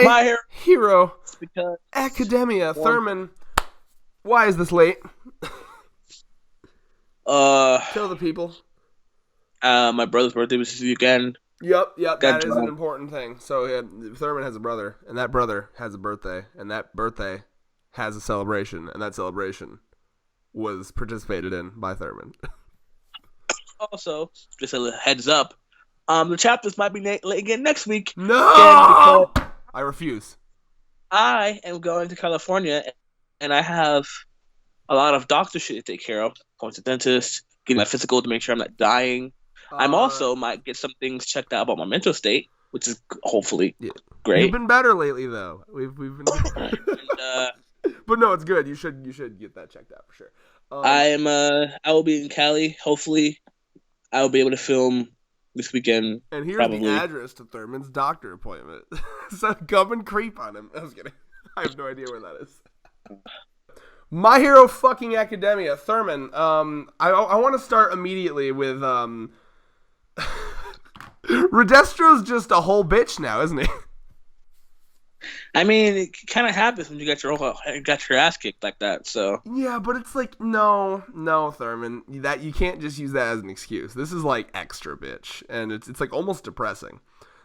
My Hero because Academia. Thurman, why is this late? Tell the people. My brother's birthday was this weekend. Yep, Got that is drunk. an important thing. So Thurman has a brother, and that brother has a birthday, and that birthday has a celebration, and that celebration was participated in by Thurman. Also, just a heads up, the chapters might be late again next week. No! I refuse. I am going to California, and I have a lot of doctor shit to take care of. Going to the dentist, getting my physical to make sure I'm not dying. I'm also might get some things checked out about my mental state, which is hopefully great. You've been better lately, though. We've been. But no, it's good. You should get that checked out for sure. I will be in Cali. Hopefully, I will be able to film this weekend. And here's probably. The address to Thurman's doctor appointment. So come and creep on him. I was kidding. I have no idea where that is. My Hero fucking Academia. Thurman, I want to start immediately with Re-Destro's just a whole bitch now, isn't he? I mean, it kind of happens when you got your ass kicked like that. So yeah, but it's like no, Thurman, that you can't just use that as an excuse. This is like extra bitch, and it's like almost depressing.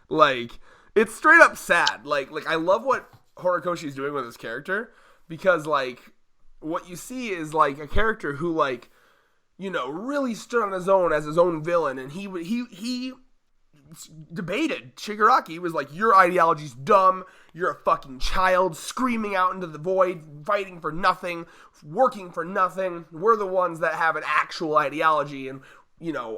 Like it's straight up sad. Like I love what Horikoshi's doing with his character because like what you see is like a character who like really stood on his own as his own villain, and he debated Shigaraki. He was like, your ideology's dumb, you're a fucking child, screaming out into the void, fighting for nothing, working for nothing. We're the ones that have an actual ideology, and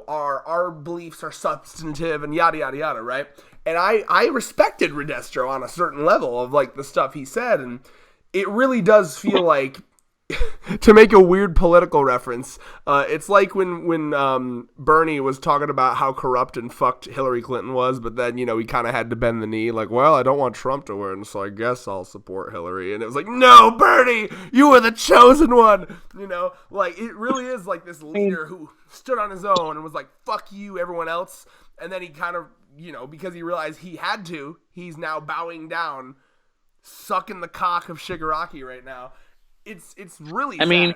our beliefs are substantive, and yada yada yada, right? And I respected Re-Destro on a certain level of like the stuff he said, and it really does feel like to make a weird political reference, it's like when Bernie was talking about how corrupt and fucked Hillary Clinton was, but then, he kind of had to bend the knee, like, well, I don't want Trump to win, so I guess I'll support Hillary. And it was like, no, Bernie, you were the chosen one. Like, it really is like this leader who stood on his own and was like, fuck you, everyone else. And then he kind of, because he realized he had to, he's now bowing down, sucking the cock of Shigaraki right now. It's really sad. I mean,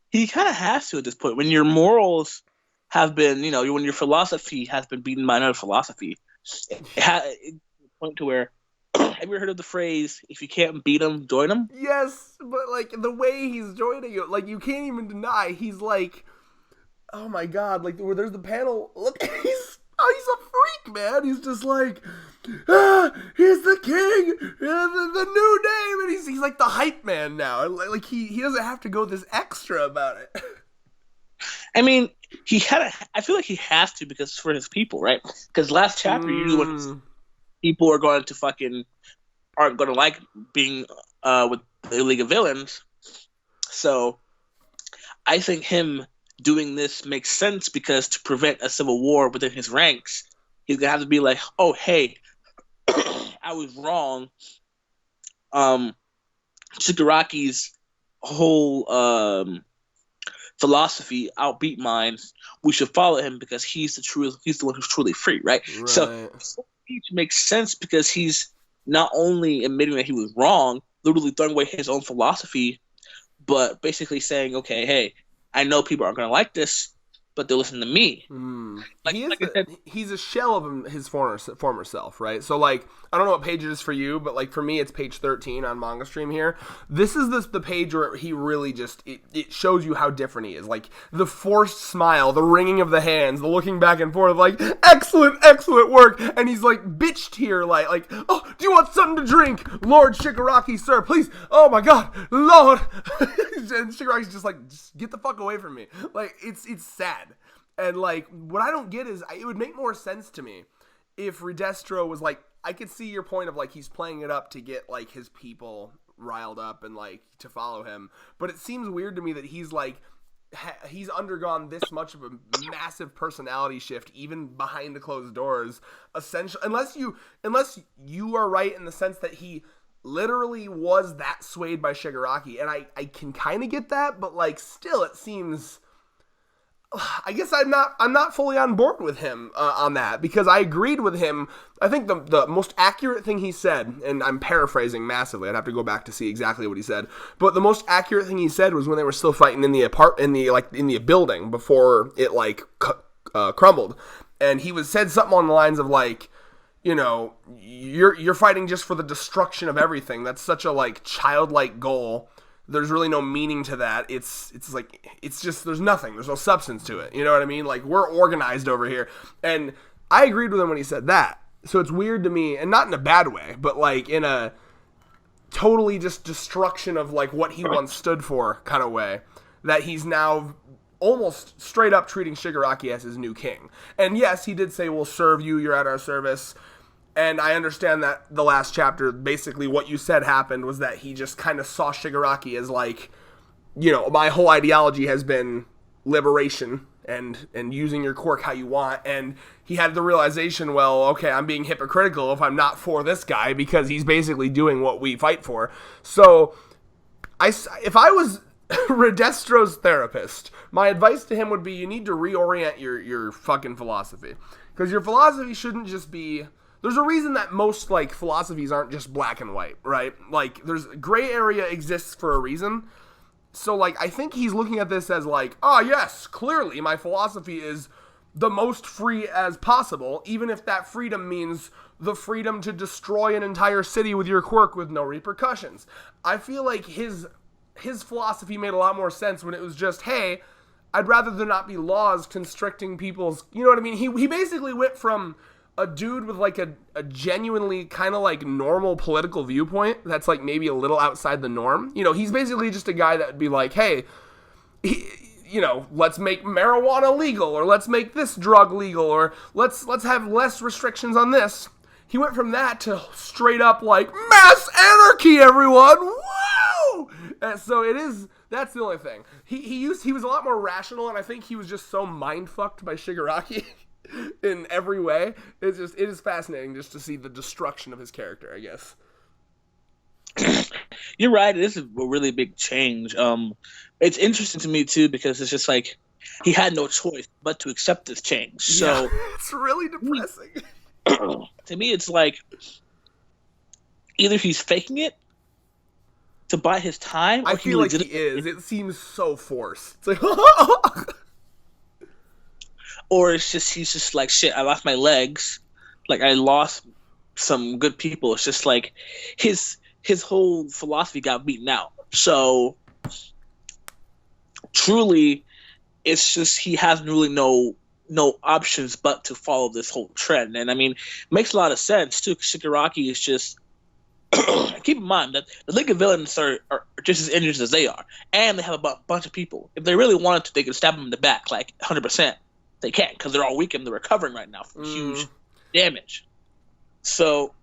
he kind of has to at this point. When your morals have been, when your philosophy has been beaten by another philosophy, it's a point to where, have you ever heard of the phrase, if you can't beat them, join them? Yes, but like the way he's joining you, like you can't even deny, he's like, oh my god, like where there's the panel, look, he's a freak, man. He's just like, he's the king, the new name, and he's like the hype man now. Like he doesn't have to go this extra about it. I mean, I feel like he has to because it's for his people, right? Because last chapter, usually when people are going to aren't going to like being with the League of Villains. So I think him doing this makes sense because to prevent a civil war within his ranks, he's gonna have to be like, oh hey, I was wrong. Shigaraki's whole philosophy outbeat mine. We should follow him because he's the one who's truly free, right? So speech makes sense because he's not only admitting that he was wrong, literally throwing away his own philosophy, but basically saying, okay, hey, I know people aren't going to like this, but they'll listen to me. He's a shell of his former self, right? So, like, I don't know what page it is for you, but, like, for me, it's page 13 on Manga Stream here. This is the page where he really just, it shows you how different he is. Like, the forced smile, the wringing of the hands, the looking back and forth, like, excellent work. And he's, like, bitched here, like, oh, do you want something to drink? Lord Shigaraki, sir, please. Oh, my God, Lord. And Shigaraki's just like, just get the fuck away from me. Like, it's sad. And, like, what I don't get is, it would make more sense to me if Re-Destro was, like, I could see your point of, like, he's playing it up to get, like, his people riled up and, like, to follow him. But it seems weird to me that he's, like, he's undergone this much of a massive personality shift, even behind the closed doors, essentially. Unless you are right in the sense that he literally was that swayed by Shigaraki. And I can kind of get that, but, like, still, it seems I guess I'm not fully on board with him on that, because I agreed with him. I think the most accurate thing he said, and I'm paraphrasing massively, I'd have to go back to see exactly what he said, but the most accurate thing he said was when they were still fighting in the building before it crumbled, and he said something on the lines of like, you know, you're fighting just for the destruction of everything. That's such a like childlike goal. There's really no meaning to that. It's just, there's nothing. There's no substance to it. You know what I mean? Like, we're organized over here. And I agreed with him when he said that. So it's weird to me, and not in a bad way, but like in a totally just destruction of like what he once stood for kind of way, that he's now almost straight up treating Shigaraki as his new king. And yes, he did say, we'll serve you, you're at our service. And I understand that the last chapter, basically what you said happened was that he just kind of saw Shigaraki as like, you know, my whole ideology has been liberation and using your quirk how you want. And he had the realization, well, okay, I'm being hypocritical if I'm not for this guy, because he's basically doing what we fight for. So if I was Re-Destro's therapist, my advice to him would be, you need to reorient your fucking philosophy. Because your philosophy shouldn't just be... There's a reason that most, like, philosophies aren't just black and white, right? Like, there's gray area exists for a reason. So, like, I think he's looking at this as, like, oh, yes, clearly my philosophy is the most free as possible, even if that freedom means the freedom to destroy an entire city with your quirk with no repercussions. I feel like his philosophy made a lot more sense when it was just, hey, I'd rather there not be laws constricting people's... You know what I mean? He basically went from... a dude with like a genuinely kind of like normal political viewpoint that's like maybe a little outside the norm. You know, he's basically just a guy that would be like, hey, you know, let's make marijuana legal, or let's make this drug legal, or let's have less restrictions on this. He went from that to straight up like mass anarchy, everyone. Woo! And so that's the only thing. He was a lot more rational, and I think he was just so mind fucked by Shigaraki. In every way. It is fascinating just to see the destruction of his character, I guess. You're right, it is a really big change. It's interesting to me too, because it's just like he had no choice but to accept this change. So it's really depressing. To me it's like either he's faking it to buy his time, or I feel like he is. It seems so forced. It's like or it's just he's just like, shit, I lost my legs, like I lost some good people. It's just like his whole philosophy got beaten out. So truly, it's just he has really no options but to follow this whole trend. And I mean, it makes a lot of sense too. Shigaraki is just keep in mind that the League of Villains are just as injured as they are, and they have a bunch of people. If they really wanted to, they could stab them in the back like 100%. They can't, because they're all weak and they're recovering right now from huge damage. So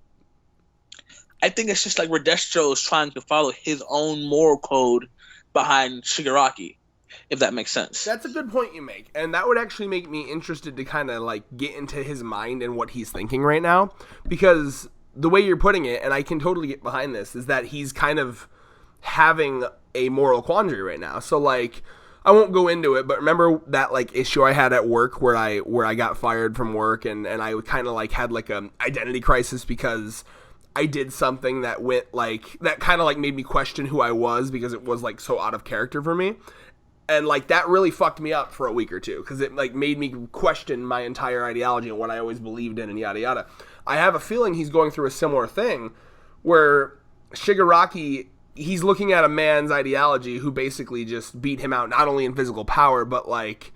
I think it's just like Re-Destro is trying to follow his own moral code behind Shigaraki, if that makes sense. That's a good point you make, and that would actually make me interested to kind of like get into his mind and what he's thinking right now, because the way you're putting it, and I can totally get behind this, is that he's kind of having a moral quandary right now. So like, I won't go into it, but remember that like issue I had at work where I got fired from work, and I kind of like had like a identity crisis because I did something that went like, that kind of like made me question who I was, because it was like so out of character for me. And like that really fucked me up for a week or two, because it like made me question my entire ideology and what I always believed in and yada yada. I have a feeling he's going through a similar thing where Shigaraki, he's looking at a man's ideology who basically just beat him out, not only in physical power, but like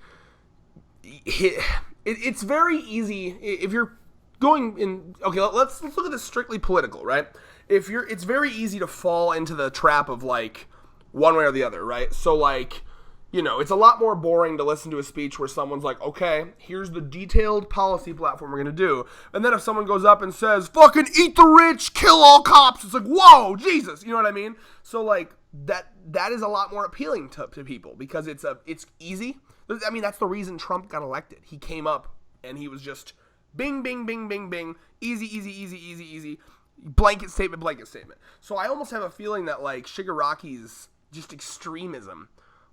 it's very easy if you're going in. Okay, let's look at this strictly political, right? It's very easy to fall into the trap of like one way or the other, right? So like, you know, it's a lot more boring to listen to a speech where someone's like, okay, here's the detailed policy platform we're going to do. And then if someone goes up and says, fucking eat the rich, kill all cops, it's like, whoa, Jesus, you know what I mean? So like, that is a lot more appealing to people, because it's easy. I mean, that's the reason Trump got elected. He came up and he was just bing, bing, bing, bing, bing, easy, easy, easy, easy, easy, blanket statement. So I almost have a feeling that like Shigaraki's just extremism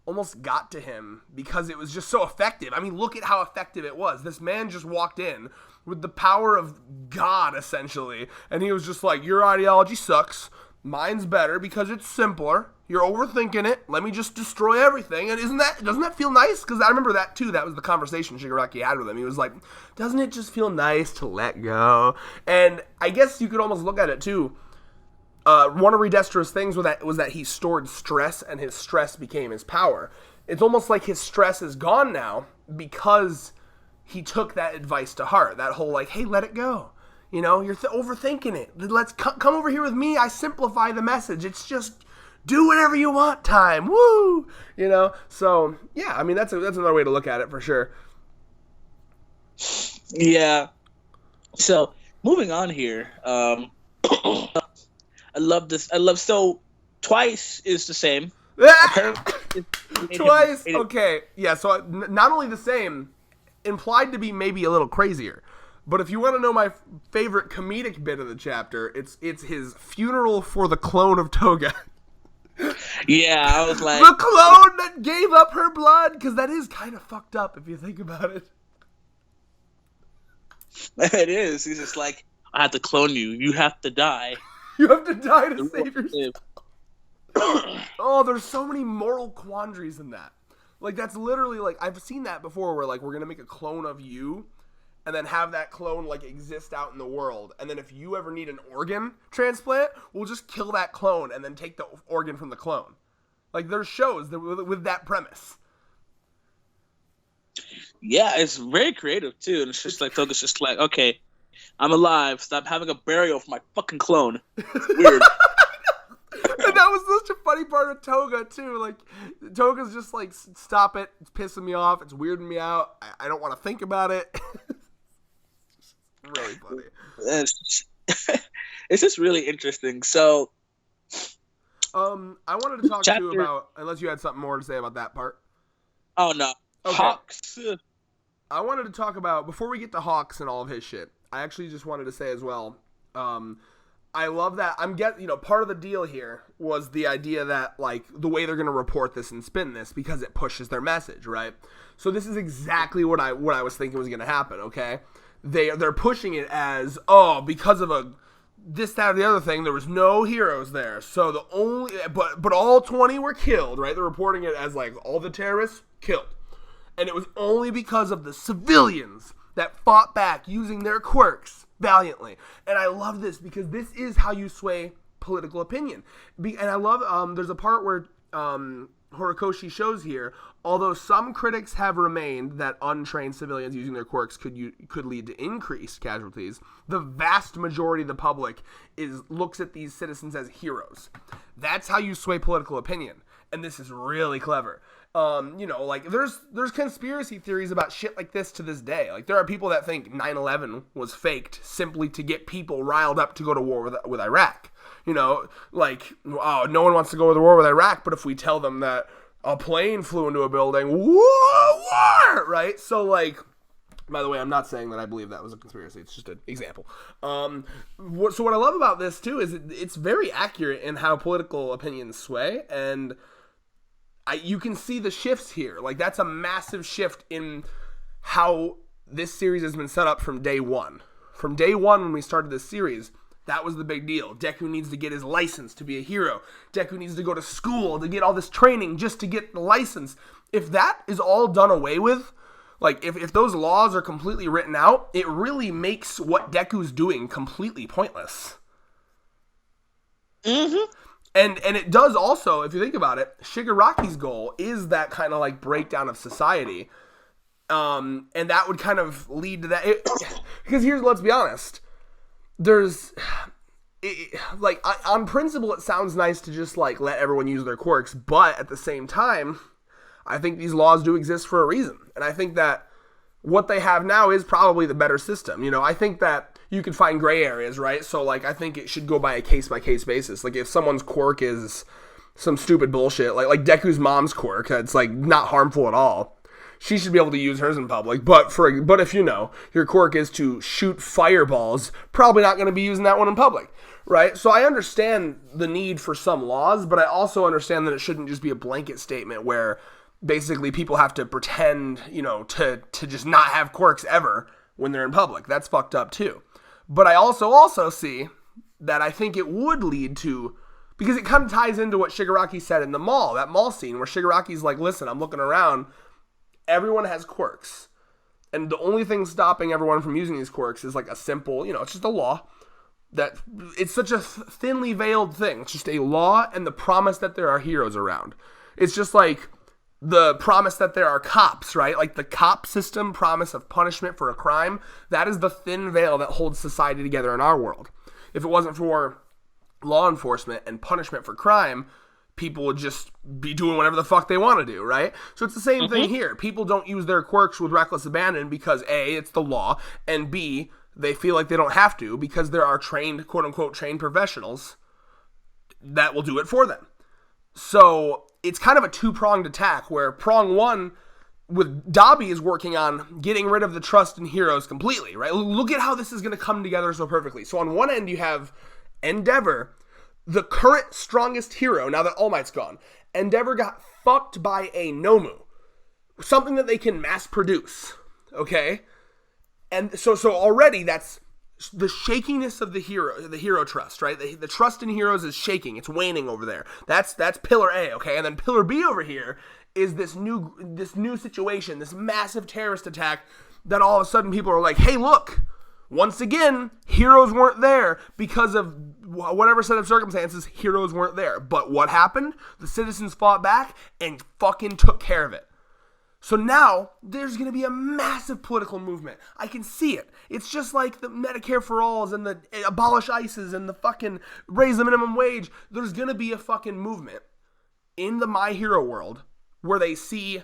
almost got to him because it was just so effective. I mean, look at how effective it was. This man just walked in with the power of God, essentially, and he was just like, your ideology sucks. Mine's better because it's simpler. You're overthinking it. Let me just destroy everything. And doesn't that feel nice? Because I remember that too. That was the conversation Shigaraki had with him. He was like, doesn't it just feel nice to let go? And I guess you could almost look at it too. One of Re-Destro's things was that he stored stress, and his stress became his power. It's almost like his stress is gone now because he took that advice to heart. That whole like, hey, let it go. You know, you're overthinking it. Let's come over here with me. I simplify the message. It's just do whatever you want time. Woo! You know? So, yeah, I mean, that's another way to look at it for sure. Yeah. So, moving on here. I love this. So, Twice is the same. Twice? Okay. Yeah, so not only the same, implied to be maybe a little crazier. But if you want to know my favorite comedic bit of the chapter, it's his funeral for the clone of Toga. Yeah, I was like... The clone that gave up her blood! Because that is kind of fucked up if you think about it. It is. He's just like, I have to clone you. You have to die. You have to die to save yourself. Oh, there's so many moral quandaries in that. Like, that's literally, like, I've seen that before where, like, we're going to make a clone of you and then have that clone, like, exist out in the world. And then if you ever need an organ transplant, we'll just kill that clone and then take the organ from the clone. Like, there's shows that, with that premise. Yeah, it's very creative, too. And it's just like, Toga's just like, okay, I'm alive. Stop having a burial for my fucking clone. It's weird. And that was such a funny part of Toga, too. Like, Toga's just like, stop it. It's pissing me off. It's weirding me out. I don't want to think about it. Really funny. It's just really interesting. So, I wanted to talk to you about, unless you had something more to say about that part. Oh, no. Okay. Hawks. I wanted to talk about, before we get to Hawks and all of his shit, I actually just wanted to say as well, I love that. Part of the deal here was the idea that, like, the way they're going to report this and spin this because it pushes their message, right? So this is exactly what I was thinking was going to happen, okay? They're pushing it as, because of this, that, or the other thing, there was no heroes there. So but all 20 were killed, right? They're reporting it as, like, all the terrorists killed. And it was only because of the civilians that fought back using their quirks valiantly. And I love this because this is how you sway political opinion. And I love, there's a part where Horikoshi shows here, although some critics have remained that untrained civilians using their quirks could lead to increased casualties, the vast majority of the public looks at these citizens as heroes. That's how you sway political opinion. And this is really clever. There's conspiracy theories about shit like this to this day. Like, there are people that think 9/11 was faked simply to get people riled up to go to war with Iraq. You know, like, oh, no one wants to go to war with Iraq, but if we tell them that a plane flew into a building, war, right? So, like, by the way, I'm not saying that I believe that was a conspiracy. It's just an example. So what I love about this, too, is it's very accurate in how political opinions sway, and you can see the shifts here. Like, that's a massive shift in how this series has been set up from day one. From day one, when we started this series, that was the big deal. Deku needs to get his license to be a hero. Deku needs to go to school to get all this training just to get the license. If that is all done away with, like, if those laws are completely written out, it really makes what Deku's doing completely pointless. Mm-hmm. And it does also, if you think about it, Shigaraki's goal is that kind of, like, breakdown of society. And that would kind of lead to that. Because let's be honest, on principle, it sounds nice to just, like, let everyone use their quirks. But at the same time, I think these laws do exist for a reason. And I think that what they have now is probably the better system. You know, I think that you could find gray areas, right? So, like, I think it should go by a case-by-case basis. Like, if someone's quirk is some stupid bullshit, like Deku's mom's quirk, it's, like, not harmful at all, she should be able to use hers in public. But if your quirk is to shoot fireballs, probably not going to be using that one in public. right? So I understand the need for some laws, but I also understand that it shouldn't just be a blanket statement where basically people have to pretend, to just not have quirks ever when they're in public. That's fucked up too. But I also see that I think it would lead to, because it kind of ties into what Shigaraki said in the mall, that mall scene where Shigaraki's like, listen, I'm looking around, everyone has quirks. And the only thing stopping everyone from using these quirks is like a simple, it's just a law. That it's such a thinly veiled thing. It's just a law and the promise that there are heroes around. It's just like the promise that there are cops, right? Like the cop system promise of punishment for a crime. That is the thin veil that holds society together in our world. If it wasn't for law enforcement and punishment for crime, people would just be doing whatever the fuck they want to do, right? So it's the same thing here. People don't use their quirks with reckless abandon because A, it's the law, and B, they feel like they don't have to because there are trained, quote-unquote, trained professionals that will do it for them. So it's kind of a two-pronged attack where prong one with Dabi is working on getting rid of the trust in heroes completely, right? Look at how this is going to come together so perfectly. So on one end, you have Endeavor, the current strongest hero, now that All Might's gone. Endeavor got fucked by a Nomu, something that they can mass produce, okay? And so already that's the shakiness of the hero trust, right? The trust in heroes is shaking. It's waning over there. That's pillar A, okay? And then pillar B over here is this new situation, this massive terrorist attack that all of a sudden people are like, hey, look, once again, heroes weren't there because of whatever set of circumstances, heroes weren't there. But what happened? The citizens fought back and fucking took care of it. So now, there's going to be a massive political movement. I can see it. It's just like the Medicare for Alls and the abolish ICEs and the fucking raise the minimum wage. There's going to be a fucking movement in the My Hero world where they see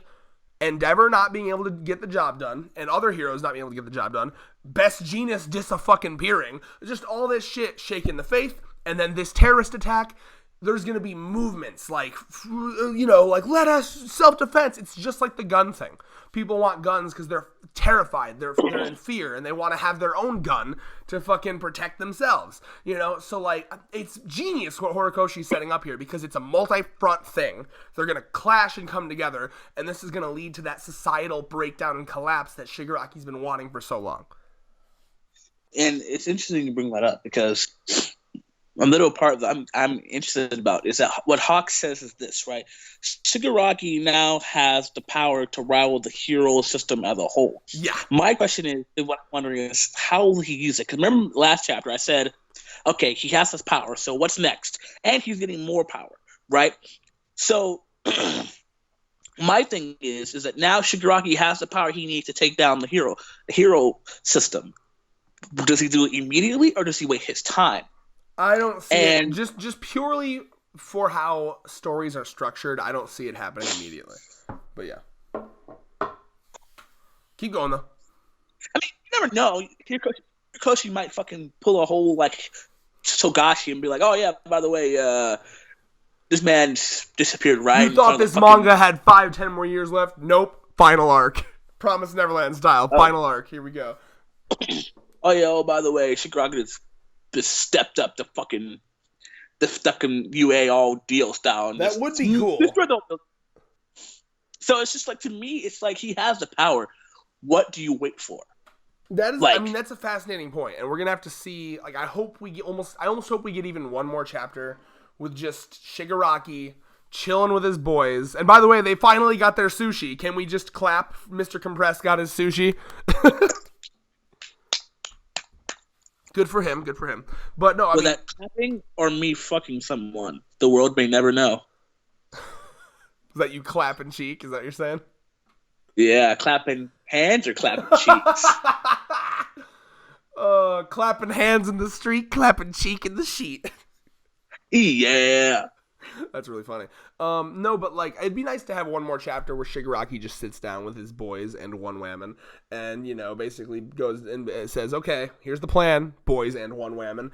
Endeavor not being able to get the job done and other heroes not being able to get the job done. Best Jeanist dis-a-fucking-peering. Just all this shit shaking the faith. And then this terrorist attack, there's going to be movements like let us self-defense. It's just like the gun thing. People want guns because they're terrified. They're in fear and they want to have their own gun to fucking protect themselves. So like it's genius what Horikoshi's setting up here because it's a multi-front thing. They're going to clash and come together and this is going to lead to that societal breakdown and collapse that Shigaraki's been wanting for so long. And it's interesting to bring that up because a little part that I'm interested about is that what Hawk says is this, right? Shigaraki now has the power to rival the hero system as a whole. Yeah. My question is, what I'm wondering is, how will he use it? Because remember last chapter I said, okay, he has this power, so what's next? And he's getting more power, right? So my thing is that now Shigaraki has the power he needs to take down the hero system. Does he do it immediately or does he wait his time? I don't see it. Just purely for how stories are structured, I don't see it happening immediately. But yeah. Keep going, though. I mean, you never know. Hirkoshi might fucking pull a whole, like, Togashi and be like, oh, yeah, by the way, this man disappeared right. You thought this manga had 5-10 more years left? Nope. Final arc. Promise Neverland style. Final arc. Here we go. Oh, yeah, by the way, Shigaraki just stepped up the fucking UA all deal style. And that would be cool. So it's just like, to me, it's like he has the power. What do you wait for? That is, I mean, that's a fascinating point, and we're gonna have to see. Like, I almost hope we get even one more chapter with just Shigaraki chilling with his boys. And by the way, they finally got their sushi. Can we just clap? Mr. Compressed got his sushi. Good for him. Good for him. But no, I mean, that clapping or me fucking someone, the world may never know. Is that you clapping cheek? Is that what you're saying? Yeah, clapping hands or clapping cheeks. Clapping hands in the street, clapping cheek in the sheet. Yeah. That's really funny. No, but like, it'd be nice to have one more chapter where Shigaraki just sits down with his boys and one whammon, and basically goes and says, "Okay, here's the plan, boys and one whammon."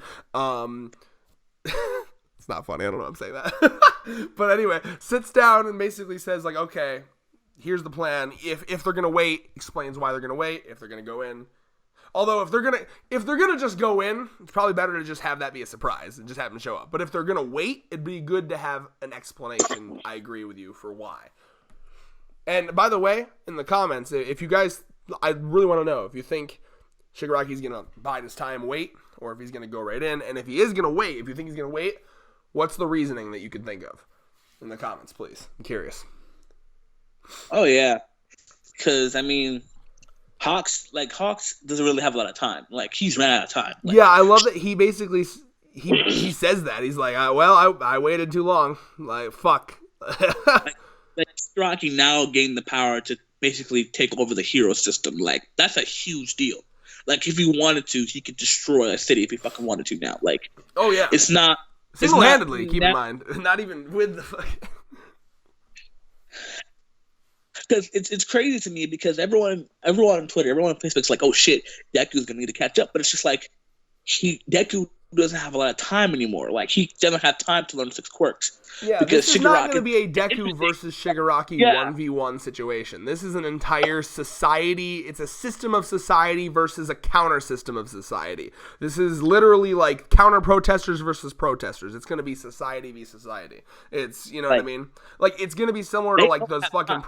It's not funny. I don't know why I'm saying that, but anyway, sits down and basically says, like, "Okay, here's the plan. If they're gonna wait, explains why they're gonna wait. If they're gonna go in." Although if they're gonna just go in, it's probably better to just have that be a surprise and just have them show up. But if they're gonna wait, it'd be good to have an explanation. I agree with you for why. And by the way, in the comments, if you guys, I really want to know if you think Shigaraki's gonna bide his time, wait, or if he's gonna go right in. And if he is gonna wait, if you think he's gonna wait, what's the reasoning that you could think of? In the comments, please. I'm curious. Oh yeah, because I mean, Hawks doesn't really have a lot of time. Like he's ran out of time. Like, yeah, I love that he basically he says that he's like, I waited too long. Like fuck. like Shigaraki now gained the power to basically take over the hero system. Like that's a huge deal. Like if he wanted to, he could destroy a city if he fucking wanted to now. Like oh yeah, it's not single-handedly. Keep in mind, not even with the fucking. Because it's crazy to me because everyone on Twitter, everyone on Facebook's like, oh shit, Deku's gonna need to catch up. But it's just like Deku doesn't have a lot of time anymore. Like he doesn't have time to learn 6 quirks. Yeah, because this is not going to be a Deku versus Shigaraki 1v1 situation. This is an entire society. It's a system of society versus a counter system of society. This is literally like counter protesters versus protesters. It's going to be society v society. It's, you know what I mean? Like it's going to be similar to like those fucking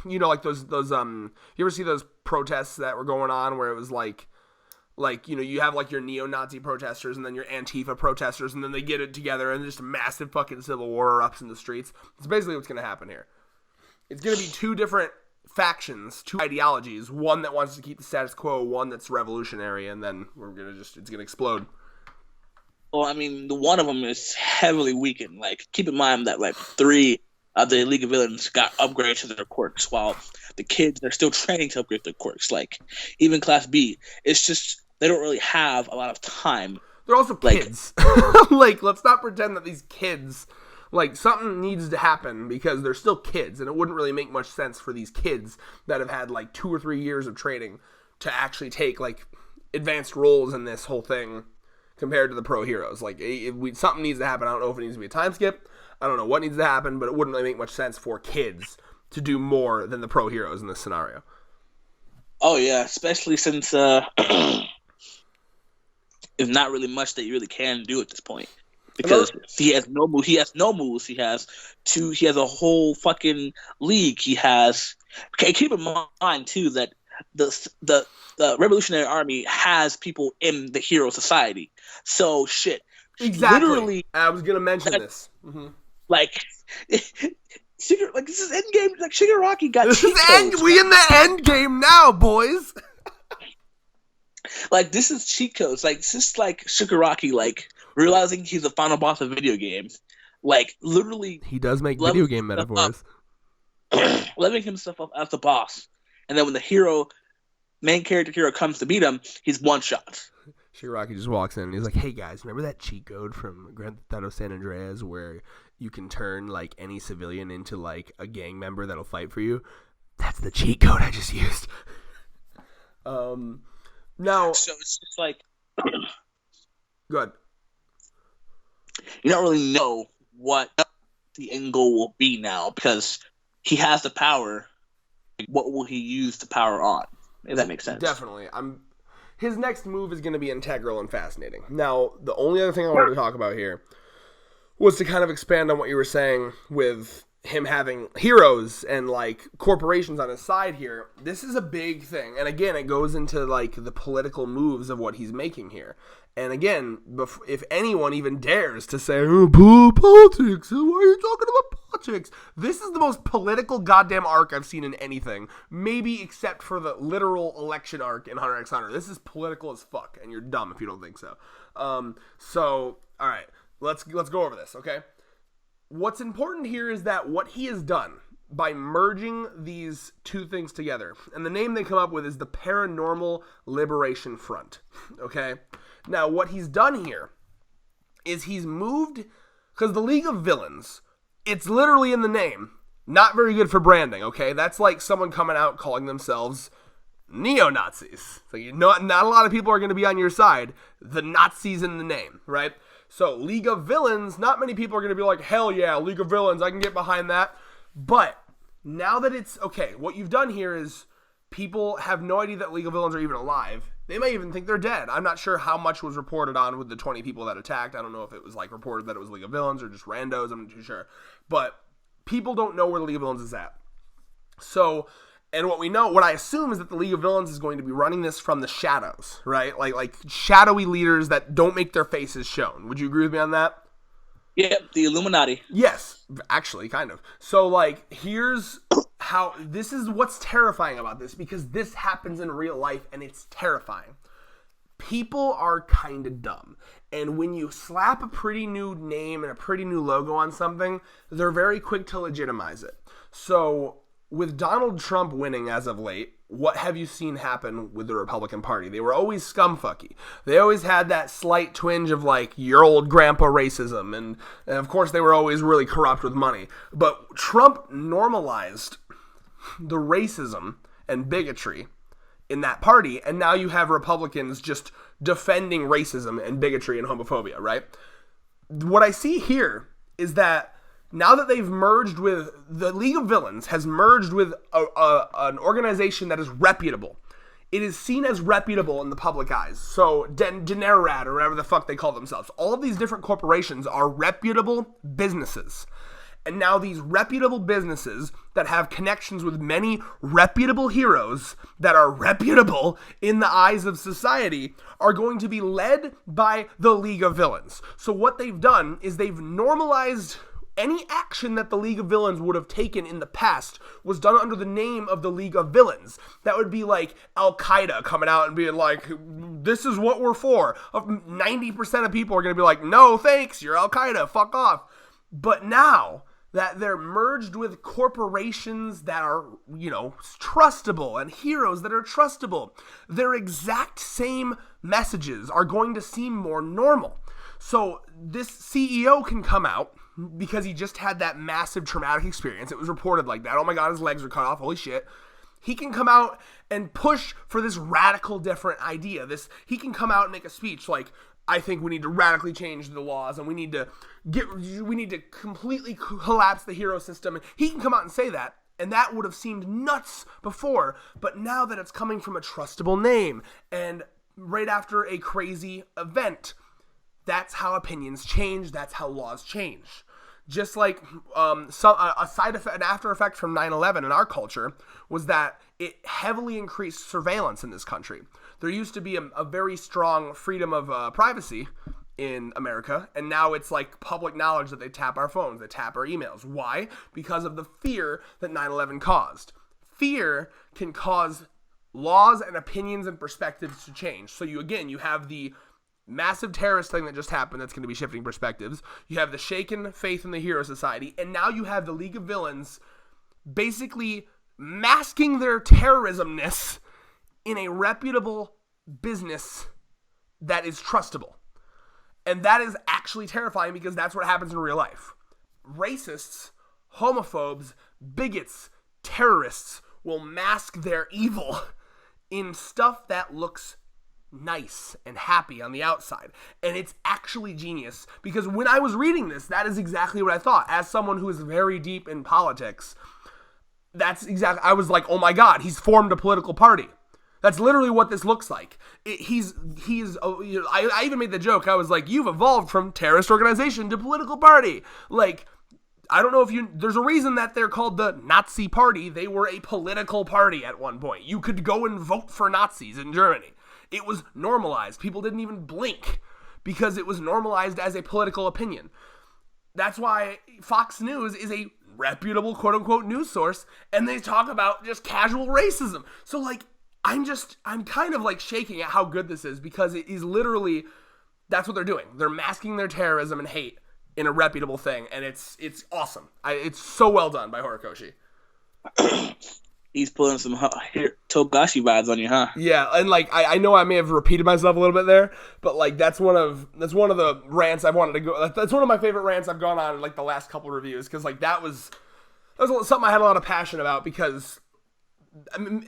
you know, like those you ever see those protests that were going on where it was like, you know, you have like your neo-Nazi protesters and then your Antifa protesters, and then they get it together and just a massive fucking civil war erupts in the streets. It's basically what's going to happen here. It's going to be 2 different factions, 2 ideologies, one that wants to keep the status quo, one that's revolutionary, and then it's going to explode. Well, I mean, the one of them is heavily weakened. Like, keep in mind that like 3 of the League of Villains got upgrades to their quirks, while the kids are still training to upgrade their quirks. Like, even Class B, it's just they don't really have a lot of time. They're also kids. Like, let's not pretend that these kids, like, something needs to happen because they're still kids, and it wouldn't really make much sense for these kids that have had, like, 2 or 3 years of training to actually take, like, advanced roles in this whole thing compared to the pro heroes. Like, something needs to happen. I don't know if it needs to be a time skip. I don't know what needs to happen, but it wouldn't really make much sense for kids to do more than the pro heroes in this scenario. Oh, yeah, especially since there's not really much that you really can do at this point. Because he has no moves. He has a whole fucking league. He has... Okay, keep in mind, too, that the Revolutionary Army has people in the Hero Society. So, shit. Exactly. Literally... I was going to mention this. Mm-hmm. Like... this is endgame. Like, Shigaraki got cheat codes. We in the end game now, boys. Like, this is cheat codes. Like, this is like Shigaraki, like, realizing he's the final boss of video games. Like, literally... He does make video game metaphors. Leveling himself up as the boss. And then when the main character hero comes to beat him, he's one-shot. Shigaraki just walks in and he's like, hey, guys, remember that cheat code from Grand Theft Auto San Andreas where you can turn, like, any civilian into, like, a gang member that'll fight for you? That's the cheat code I just used. Now, so it's just like, go ahead. You don't really know what the end goal will be now because he has the power. What will he use the power on? If that makes sense. Definitely. His next move is going to be integral and fascinating. Now, the only other thing I wanted to talk about here was to kind of expand on what you were saying with him having heroes and like corporations on his side here. This is a big thing, and again, it goes into like the political moves of what he's making here. And again, if anyone even dares to say politics, why are you talking about politics? This is the most political goddamn arc I've seen in anything, maybe except for the literal election arc in Hunter x Hunter. This is political as fuck, and you're dumb if you don't think so. So all right, let's go over this, okay? What's important here is that what he has done by merging these 2 things together, and the name they come up with is the Paranormal Liberation Front, okay? Now, what he's done here is he's moved, because the League of Villains, it's literally in the name, not very good for branding, okay? That's like someone coming out calling themselves neo-Nazis. So not a lot of people are going to be on your side. The Nazis in the name, right? So, League of Villains, not many people are going to be like, hell yeah, League of Villains, I can get behind that. But, now that it's, okay, what you've done here is people have no idea that League of Villains are even alive, They may even think they're dead. I'm not sure how much was reported on with the 20 people that attacked. I don't know if it was like reported that it was League of Villains or just randos. I'm not too sure. But people don't know where the League of Villains is at. So, and what I assume is that the League of Villains is going to be running this from the shadows, right? Like shadowy leaders that don't make their faces shown. Would you agree with me on that? Yep, the Illuminati. Yes, actually, kind of. So, like, here's how, this is what's terrifying about this, because this happens in real life, and it's terrifying. People are kind of dumb, and when you slap a pretty new name and a pretty new logo on something, they're very quick to legitimize it. So, with Donald Trump winning as of late, what have you seen happen with the Republican Party? They were always scumfucky. They always had that slight twinge of like your old grandpa racism. And of course they were always really corrupt with money. But Trump normalized the racism and bigotry in that party. And now you have Republicans just defending racism and bigotry and homophobia, right? What I see here is that now that they've merged with, the League of Villains has merged with an organization that is reputable. It is seen as reputable in the public eyes. So, Generad, or whatever the fuck they call themselves. All of these different corporations are reputable businesses. And now these reputable businesses that have connections with many reputable heroes that are reputable in the eyes of society are going to be led by the League of Villains. So what they've done is they've normalized any action that the League of Villains would have taken in the past was done under the name of the League of Villains. That would be like Al-Qaeda coming out and being like, this is what we're for. 90% of people are going to be like, no thanks, you're Al-Qaeda, fuck off. But now that they're merged with corporations that are, trustable and heroes that are trustable, their exact same messages are going to seem more normal. So this CEO can come out because he just had that massive traumatic experience. It was reported like that. Oh my God, his legs were cut off. Holy shit. He can come out and push for this radical different idea. He can come out and make a speech like, I think we need to radically change the laws and we need to completely collapse the hero system. He can come out and say that. And that would have seemed nuts before. But now that it's coming from a trustable name and right after a crazy event, that's how opinions change. That's how laws change. Just like a side effect, an after effect from 9/11 in our culture was that it heavily increased surveillance in this country. There used to be a very strong freedom of privacy in America, and now it's like public knowledge that they tap our phones, they tap our emails. Why? Because of the fear that 9/11 caused. Fear can cause laws and opinions and perspectives to change. So you have the massive terrorist thing that just happened that's going to be shifting perspectives. You have the shaken faith in the hero society. And now you have the League of Villains basically masking their terrorismness in a reputable business that is trustable. And that is actually terrifying because that's what happens in real life. Racists, homophobes, bigots, terrorists will mask their evil in stuff that looks nice and happy on the outside. And it's actually genius because when I was reading this, that is exactly what I thought. As someone who is very deep in politics, I was like, oh my God, he's formed a political party. That's literally what this looks like. I even made the joke. I was like, you've evolved from terrorist organization to political party. Like, I don't know if there's a reason that they're called the Nazi Party. They were a political party at one point. You could go and vote for Nazis in Germany. It was normalized. People didn't even blink because it was normalized as a political opinion. That's why Fox News is a reputable quote-unquote news source, and they talk about just casual racism. So, like, I'm kind of, like, shaking at how good this is because it is literally, that's what they're doing. They're masking their terrorism and hate in a reputable thing, and it's awesome. It's so well done by Horikoshi. He's pulling some Togashi vibes on you, huh? Yeah, and like I know I may have repeated myself a little bit there, but like that's one of the rants I've wanted to go. That's one of my favorite rants I've gone on in like the last couple of reviews because like that was something I had a lot of passion about because I mean,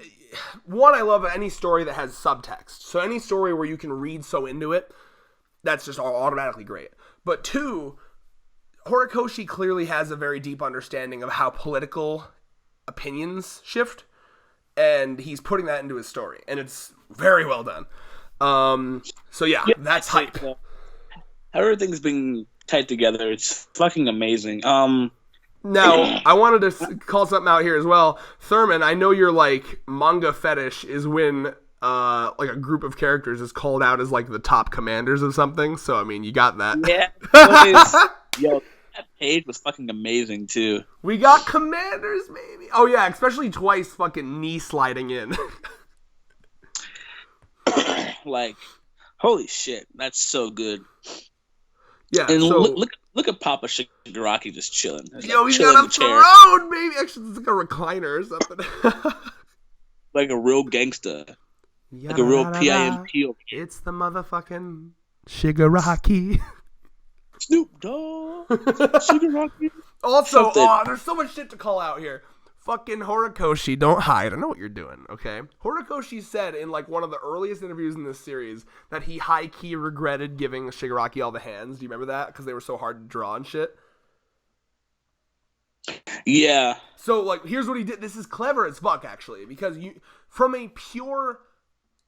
one, I love any story that has subtext. So any story where you can read so into it, that's just automatically great. But two, Horikoshi clearly has a very deep understanding of how political opinions shift and he's putting that into his story, and it's very well done. So yeah, that's hype. How everything's being tied together, it's fucking amazing. Now, I wanted to call something out here as well. Thurman, I know your, like, manga fetish is when, like, a group of characters is called out as, like, the top commanders of something. So, I mean, you got that. Yeah. Yo, that page was fucking amazing, too. We got commanders, maybe. Oh, yeah, especially Twice fucking knee sliding in. Like, holy shit, that's so good. Yeah, and so... Look at Papa Shigaraki just chilling. Yo, he's got a throne, baby. Actually, it's like a recliner or something. Like a real gangster. Like a real PIMP. It's the motherfucking Shigaraki. Snoop Dogg. Shigaraki. Also, there's so much shit to call out here. Fucking Horikoshi, don't hide. I know what you're doing, okay? Horikoshi said in, like, one of the earliest interviews in this series that he high-key regretted giving Shigaraki all the hands. Do you remember that? Because they were so hard to draw and shit. Yeah. So, like, here's what he did. This is clever as fuck, actually, because from a pure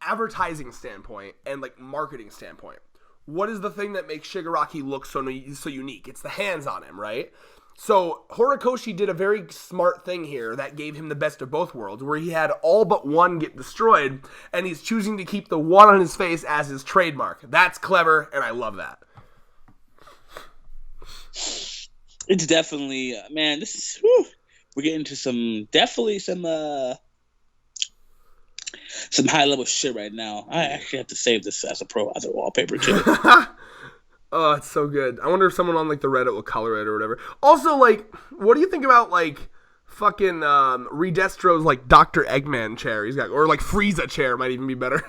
advertising standpoint and, like, marketing standpoint, what is the thing that makes Shigaraki look so unique? It's the hands on him, right? So, Horikoshi did a very smart thing here that gave him the best of both worlds, where he had all but one get destroyed, and he's choosing to keep the one on his face as his trademark. That's clever, and I love that. It's definitely, man, this is, we're getting to some high-level shit right now. I actually have to save this as a wallpaper, too. Oh, it's so good. I wonder if someone on, like, the Reddit will color it or whatever. Also, like, what do you think about, like, fucking Re-Destro's, like, Dr. Eggman chair he's got? Or, like, Frieza chair might even be better.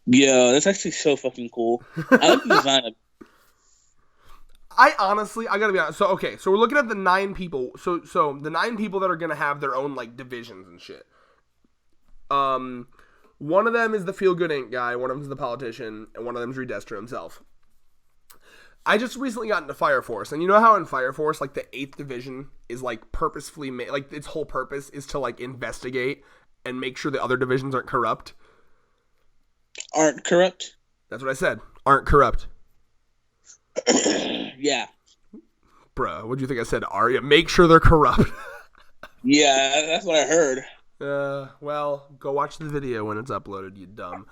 Yeah, that's actually so fucking cool. I like the design of I gotta be honest. So, okay, so we're looking at the 9 people. So the 9 people that are gonna have their own, like, divisions and shit. One of them is the Feel Good Inc. guy, one of them is the politician, and one of them is Re-Destro himself. I just recently got into Fire Force, and you know how in Fire Force, like, the 8th division is, like, purposefully made, like, its whole purpose is to, like, investigate and make sure the other divisions aren't corrupt? Aren't corrupt? That's what I said. Aren't corrupt. Yeah. Bruh, what do you think I said? Arya, make sure they're corrupt. Yeah, that's what I heard. Well, go watch the video when it's uploaded, you dumb.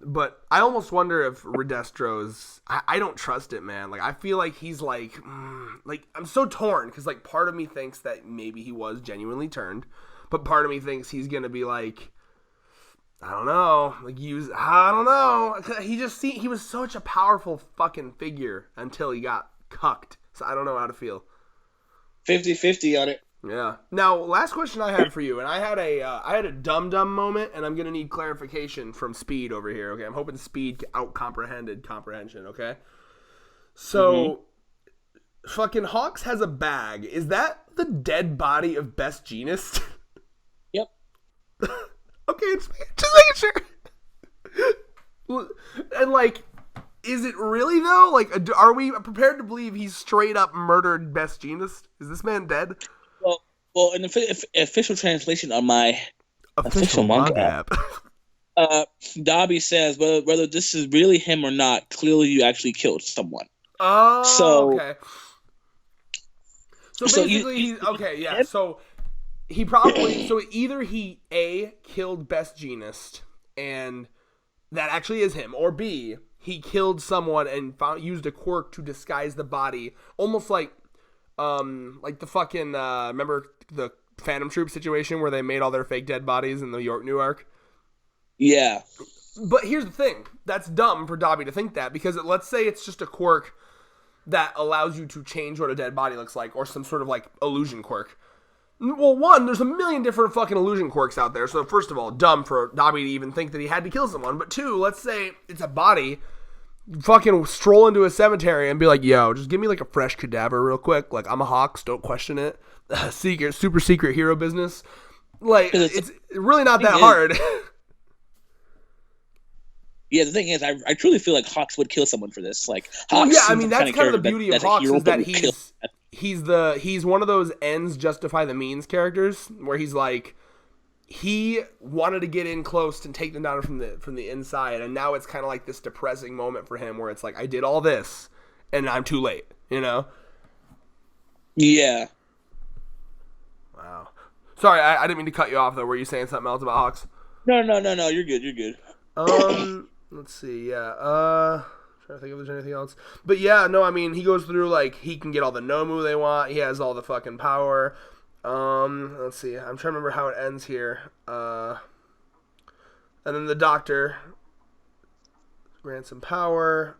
But I almost wonder if Re-Destro's, I don't trust it, man. Like, I feel like he's like I'm so torn, because, like, part of me thinks that maybe he was genuinely turned, but part of me thinks he's gonna be like, I don't know, like, I don't know. He was such a powerful fucking figure until he got cucked, so I don't know how to feel. 50-50 on it. Yeah. Now, last question I had for you, and I had a dumb moment, and I'm gonna need clarification from Speed over here. Okay, I'm hoping Speed out-comprehended comprehension. Okay. So, fucking Hawks has a bag. Is that the dead body of Best Jeanist? Yep. Okay, just making sure. And, like, is it really though? Like, are we prepared to believe he's straight up murdered Best Jeanist? Is this man dead? Well, in the official translation on my official manga app, Dobby says whether this is really him or not, clearly you actually killed someone. Oh, okay. So basically, So he probably either he A, killed Best Jeanist, and that actually is him, or B, he killed someone and used a quirk to disguise the body, almost like the fucking remember the Phantom Troop situation where they made all their fake dead bodies in the New Arc? Yeah. But here's the thing. That's dumb for Dobby to think that, because let's say it's just a quirk that allows you to change what a dead body looks like, or some sort of, like, illusion quirk. Well, one, there's a million different fucking illusion quirks out there, so first of all, dumb for Dobby to even think that he had to kill someone. But two, let's say it's a body, fucking stroll into a cemetery and be like, yo, just give me, like, a fresh cadaver real quick. Like, I'm a Hawks, don't question it. Super secret hero business. Like, it's really not that hard. Yeah, the thing is, I truly feel like Hawks would kill someone for this. Like, Hawks. Well, yeah, I mean, that's kind of the beauty of Hawks, is that he's one of those ends justify the means characters where he's like, he wanted to get in close and take them down from the inside, and now it's kind of like this depressing moment for him where it's like, I did all this and I'm too late, you know? Yeah. Wow. Sorry, I didn't mean to cut you off though. Were you saying something else about Hawks? No. You're good. Let's see. Yeah. Trying to think if there's anything else. But yeah, no, I mean, he goes through, like, he can get all the Nomu they want. He has all the fucking power. Let's see. I'm trying to remember how it ends here. And then the Doctor grants some power.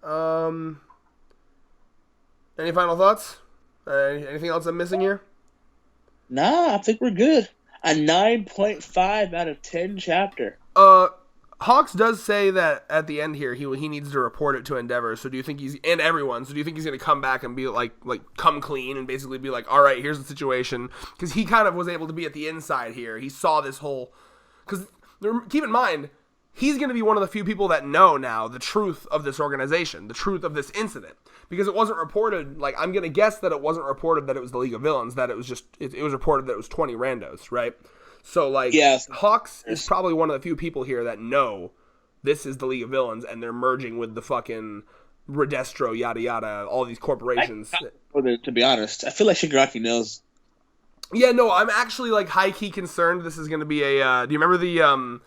Any final thoughts? Anything else I'm missing here? Nah, I think we're good. A 9.5 out of 10 chapter. Hawks does say that at the end here he needs to report it to Endeavor. So do you think he's and everyone? So do you think he's gonna come back and be like come clean and basically be like, all right, here's the situation? Because he kind of was able to be at the inside here. He saw this whole. Because keep in mind, he's gonna be one of the few people that know now the truth of this organization, the truth of this incident. Because it wasn't reported. Like, I'm gonna guess that it wasn't reported that it was the League of Villains. That it was just it was reported that it was 20 randos, right? So, like, yes. Hawks is probably one of the few people here that know this is the League of Villains, and they're merging with the fucking Re-Destro, yada yada, all these corporations. To be honest, I feel like Shigaraki knows. Yeah, no, I'm actually, like, high-key concerned this is going to be a, do you remember the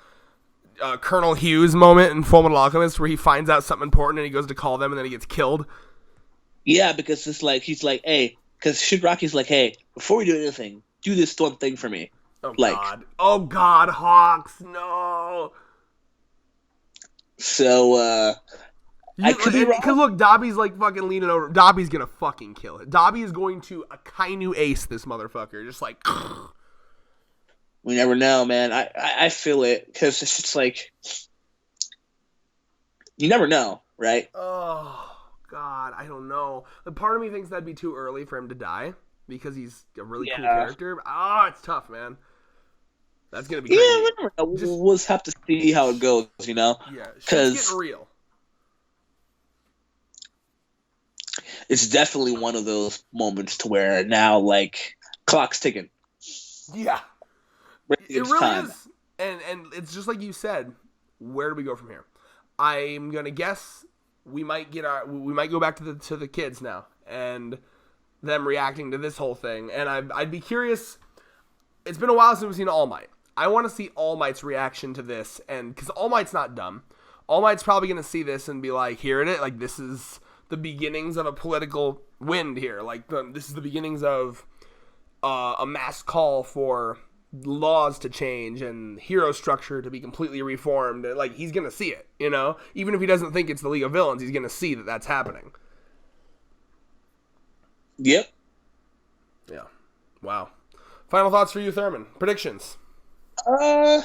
Colonel Hughes moment in Fullmetal Alchemist where he finds out something important and he goes to call them and then he gets killed? Yeah, because it's like, he's like, hey, because Shigaraki's like, hey, before we do anything, do this one thing for me. Oh, like, God. Oh, God, Hawks, no. So, I could be wrong. Because, look, Dobby's, like, fucking leaning over. Dobby's gonna fucking kill it. Dobby is going to Akainu ace this motherfucker. Just like... We never know, man. I feel it, because it's just like... You never know, right? Oh, God, I don't know. The part of me thinks that'd be too early for him to die, because he's a really cool character. It's tough, man. That's gonna be crazy. Yeah, we'll just have to see how it goes, you know? Yeah, shit's getting real. It's definitely one of those moments to where now, like, clock's ticking. Yeah. It really is. And it's just like you said, where do we go from here? I'm gonna guess we might go back to the kids now and them reacting to this whole thing. And I'd be curious. It's been a while since we've seen All Might. I want to see All Might's reaction to this, and because All Might's not dumb, All Might's probably gonna see this and be like, "Here it is. Like, this is the beginnings of a political wind here. Like, this is the beginnings of a mass call for laws to change and hero structure to be completely reformed." Like, he's gonna see it, you know? Even if he doesn't think it's the League of Villains, he's gonna see that that's happening. Yep. Yeah. Wow. Final thoughts for you, Thurman. Predictions. I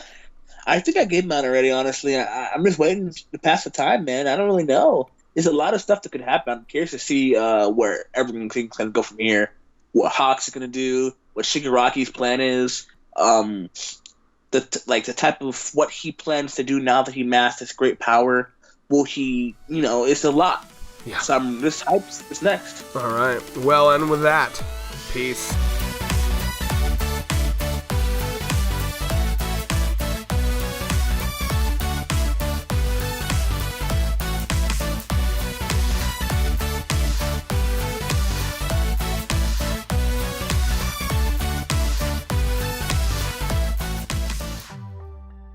think I gave mine already, honestly. I'm just waiting to pass the time, man. I don't really know. There's a lot of stuff that could happen. I'm curious to see where everything's going to go from here. What Hawks is going to do, what Shigaraki's plan is, the type of what he plans to do now that he mastered this great power. Will he, it's a lot. Yeah. So I'm just hyped. What's next? All right. Well, and with that, peace.